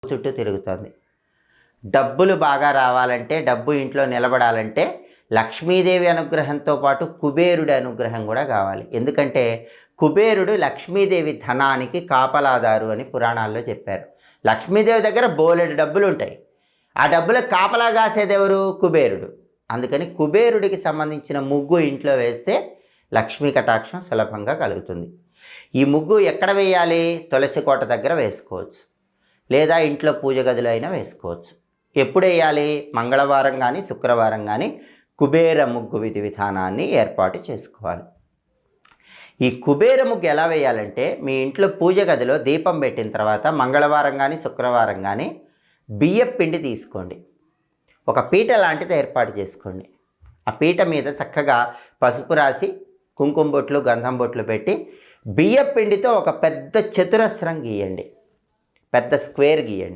చుట్టూ తిరుగుతుంది. డబ్బులు బాగా రావాలంటే, డబ్బు ఇంట్లో నిలబడాలంటే లక్ష్మీదేవి అనుగ్రహంతో పాటు కుబేరుడి అనుగ్రహం కూడా కావాలి. ఎందుకంటే కుబేరుడు లక్ష్మీదేవి ధనానికి కాపలాదారు అని పురాణాల్లో చెప్పారు. లక్ష్మీదేవి దగ్గర బోలెడు డబ్బులు ఉంటాయి. ఆ డబ్బులకు కాపలా కాసేదెవరు? కుబేరుడు. అందుకని కుబేరుడికి సంబంధించిన ముగ్గు ఇంట్లో వేస్తే లక్ష్మీ కటాక్షం సులభంగా కలుగుతుంది. ఈ ముగ్గు ఎక్కడ వేయాలి? తులసి కోట దగ్గర వేసుకోవచ్చు, లేదా ఇంట్లో పూజ గదిలో అయినా వేసుకోవచ్చు. ఎప్పుడు వేయాలి? మంగళవారం కానీ శుక్రవారం కానీ కుబేర ముగ్గు విధి విధానాన్ని ఏర్పాటు చేసుకోవాలి. ఈ కుబేర ముగ్గు ఎలా వేయాలంటే, మీ ఇంట్లో పూజ గదిలో దీపం పెట్టిన తర్వాత మంగళవారం కానీ శుక్రవారం కానీ బియ్యం పిండి తీసుకోండి, ఒక పీట లాంటిది ఏర్పాటు చేసుకోండి. ఆ పీట మీద చక్కగా పసుపు రాసి కుంకుమ బొట్లు గంధం బొట్లు పెట్టి బియ్యం పిండితో ఒక పెద్ద చతురస్రం గీయండి, పెద్ద స్క్వేర్ గీయండి.